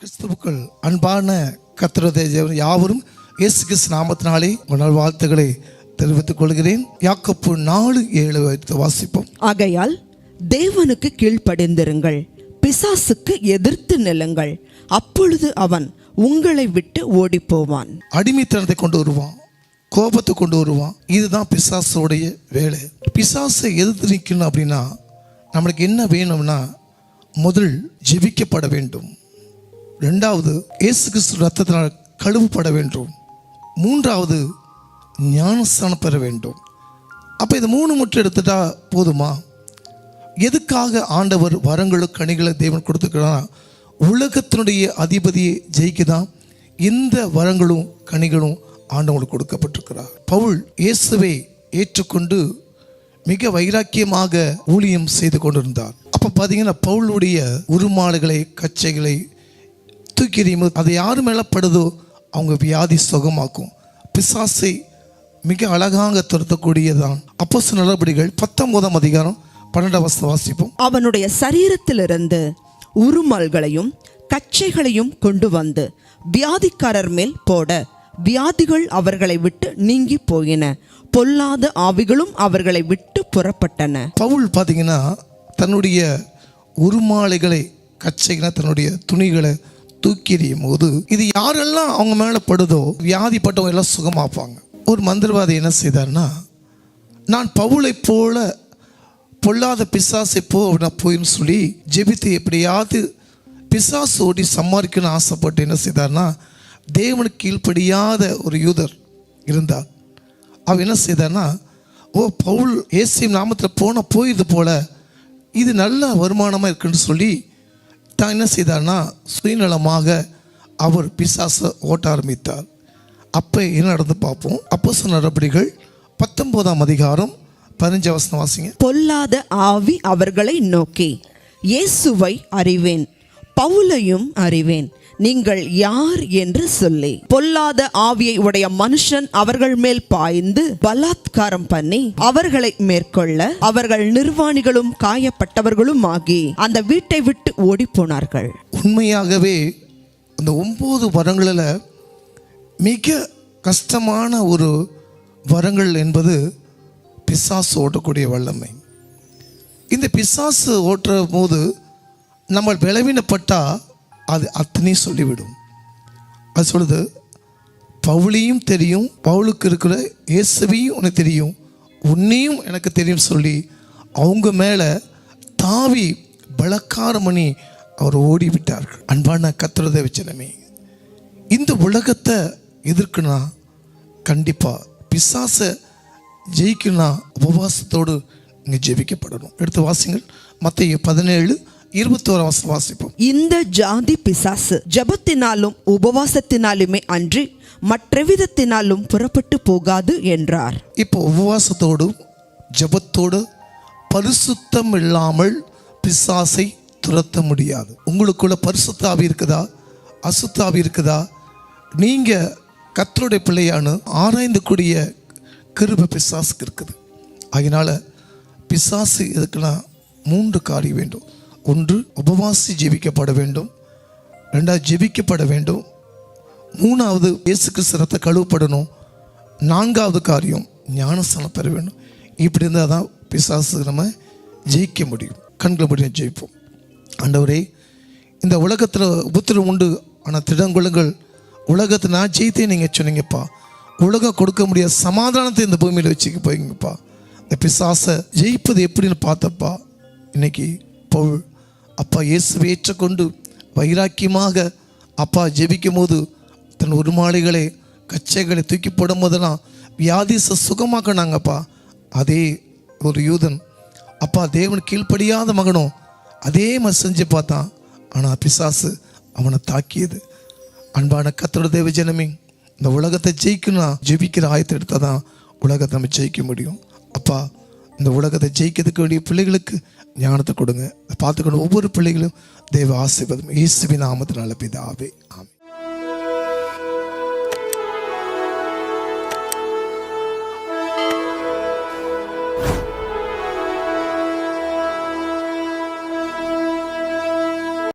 கிறிஸ்துவுக்குள் அன்பான கர்த்தருடைய யாவரும் இயேசு கிறிஸ்து நாமத்தினாலே உங்கள் வாழ்த்துக்களை தெரிவித்துக் கொள்கிறேன். யாக்கோப்பு 4:7 வாசிப்போம். ஆகையால் தேவனுக்கு கீழ்ப்படிந்திருங்கள், பிசாசுக்கு எதிர்த்து நில்லுங்கள், அப்பொழுது அவன் உங்களை விட்டு ஓடி போவான். அடிமைத்தனத்தை கொண்டு வருவான், கோபத்தை கொண்டு வருவான். இதுதான் பிசாசுடைய வேலை. பிசாசை எதிர்த்து நிற்கணும் அப்படின்னா நம்மளுக்கு என்ன வேணும்னா, முதல் ஜெபிக்கப்பட வேண்டும், ரெண்டாவது இயேசு கிறிஸ்து ரத்தத்தினால் கழுவப்பட வேண்டும், மூன்றாவது ஞானஸ்தானம் பெற வேண்டும். அப்போ இது 3 மட்டும் எடுத்துட்டா போதுமா? எதுக்காக ஆண்டவர் வரங்களும் கனிகளை தேவன் கொடுத்துக்கிறான்? உலகத்தினுடைய அதிபதியை ஜெயிக்குதான் இந்த வரங்களும் கனிகளும் ஆண்டவங்களுக்கு கொடுக்கப்பட்டிருக்கிறார். பவுல் இயேசுவை ஏற்றுக்கொண்டு மிக வைராக்கியமாக ஊழியம் செய்து கொண்டிருந்தார். அப்போ பார்த்தீங்கன்னா பவுலுடைய உருமாலைகளை கச்சைகளை தூக்கி எறியும்போது அது யார் மேலே படுதோ அவங்க வியாதி சுகமாக்கும். பிசாசை மிக அழகாக துரத்தக்கூடியதான். அப்போஸ்தலர் நடபடிகள் 19ஆம் அதிகாரம் 12 வாசிப்போம். அவனுடைய சரீரத்திலிருந்து உருமால்களையும் கச்சைகளையும் கொண்டு வந்து வியாதிக்காரர் மேல் போட வியாதிகள் அவர்களை விட்டு நீங்கி போயின, பொல்லாத ஆவிகளும் அவர்களை விட்டு புறப்பட்டன. பவுல் பார்த்தீங்கன்னா தன்னுடைய உருமாலைகளை கச்சைகளை தன்னுடைய துணிகளை தூக்கி எறியும் போது இது யாரெல்லாம் அவங்க மேலே படுதோ வியாதிப்பட்டவங்க எல்லாம் சுகமாப்பாங்க. ஒரு மந்திரவாதி என்ன செய்தார்னா, நான் பவுலை போல பொல்லாத பிசாசை போயின்னு சொல்லி ஜெபித்து எப்படியாவது பிசாசு ஓடி சம்மாரிக்கணும்னு ஆசைப்பட்டு என்ன செய்தார்னா, தேவனுக்கு கீழ்ப்படியாத ஒரு யூதர் இருந்தார். அவர் என்ன செய்தார்னா, பவுல் இயேசுவின் நாமத்தில் போயிது போல இது நல்ல வருமானமாக இருக்குன்னு சொல்லி தான் என்ன செய்தார்னா சுயநலமாக அவர் பிசாசை ஓட்ட ஆரம்பித்தார். அப்போ என்ன நடந்து பார்ப்போம். அப்போஸ்தலர் நடபடிகள் 19ஆம் அதிகாரம் 15 வாசிங்க. பொல்லாத ஆவி அவர்களை நோக்கி, இயேசுவை அறிவேன், பவுலையும் அறிவேன், நீங்கள் யார் என்று சொல்லி பொல்லாத ஆவியை உடைய மனுஷன் அவர்கள் மேல் பாய்ந்து பலாத்காரம் பண்ணி அவர்களை மேற்கொள்ள அவர்கள் நிர்வாணிகளும் காயப்பட்டவர்களும் ஆகி அந்த வீட்டை விட்டு ஓடி போனார்கள். உண்மையாகவே அந்த 9 வரங்களில் மிக கஷ்டமான ஒரு வரங்கள் என்பது பிசாசு ஓட்டக்கூடிய வல்லமை. இந்த பிசாசு ஓட்டுற போது நம்ம பலவீனப்பட்டா அது அத்தனை சொல்லிவிடும். அது சொல்லுது, பவுலையும் தெரியும், பவுலுக்கு இருக்கிற இயேசுவையும் உனக்கு தெரியும், உன்னையும் எனக்கு தெரியும் சொல்லி அவங்க மேலே தாவி பலக்காரம் பண்ணி அவர் ஓடிவிட்டார்கள். அன்பான கர்த்தருடைய வசனமே, இந்த உலகத்தை எதிர்க்குனா கண்டிப்பாக பிசாசை ஜெயிக்கணும்னா உபவாசத்தோடு இங்கே ஜெபிக்கப்படணும். எடுத்து வாசிங்கள். மத்தேயு 17:21 வாசிப்போம். இந்த ஜாதி பிசாசு ஜபத்தினாலும் உபவாசத்தினாலுமே அன்றி மற்றவிதத்தினாலும் புறப்பட்டு போகாது என்றார். இப்போ உபவாசத்தோடு ஜபத்தோடு பரிசுத்தம் இல்லாமல் பிசாசை துரத்த முடியாது. உங்களுக்குள்ள பரிசுத்த ஆவி இருக்குதா, அசுத்த ஆவி இருக்குதா, நீங்கள் கர்த்தருடைய பிள்ளையானு ஆராய்ந்து கூடிய கிருபை பிசாசுக்கு இருக்குது. அதனால பிசாசு எதுக்குன்னா 3 காரியம் வேண்டும். ஒன்று, உபவாசி ஜெபிக்கப்பட வேண்டும், 2வது ஜெபிக்கப்பட வேண்டும், 3வது இயேசு கிறிஸ்து ரத்த கழுவப்படணும், 4வது காரியம் ஞானஸ்தானம் பெற வேண்டும். இப்படி இருந்தால் தான் பிசாசு நம்ம ஜெயிக்க முடியும். கண்களை முடியும் ஜெயிப்போம். ஆண்டவரே, இந்த உலகத்தில் உபத்திரம் உண்டு, ஆனால் திடங்கொள்ளுங்கள், உலகத்தை நான் ஜெயித்தே நீங்கள் சொன்னீங்கப்பா. உலகம் கொடுக்க முடியாத சமாதானத்தை இந்த பூமியில் வச்சுக்க போய்ங்கப்பா. இந்த பிசாசை ஜெயிப்பது எப்படின்னு பார்த்தப்பா. இன்னைக்கு பவுல் அப்பா இயேசுவை ஏற்றுக்கொண்டு வைராக்கியமாக அப்பா ஜெபிக்கும் போது தன் உருமாலைகளை கச்சைகளை தூக்கி போடும் போதெல்லாம் வியாதிசை சுகமாக்கினாங்கப்பா. அதே ஒரு யூதன் அப்பா தேவன் கீழ்ப்படியாத மகனும் அதே மாதிரி செஞ்சு பார்த்தான். ஆனால் பிசாசு அவனை தாக்கியது. அன்பான கர்த்தருடைய தேவ ஜனமே, இந்த உலகத்தை ஜெயிக்கணும்னா ஜெபிக்கிற ஆயத்தை எடுத்தால் தான் உலகத்தை நம்ம ஜெயிக்க முடியும். அப்பா, இந்த உலகத்தை ஜெயிக்கிறதுக்கு வேண்டிய பிள்ளைகளுக்கு ஞானத்தை கொடுங்க. பார்த்துக்கணும் ஒவ்வொரு பிள்ளைகளும் தேவ ஆசீர்வாதம் இயேசுவின் நாமத்தினால பிதாவே, ஆமென்.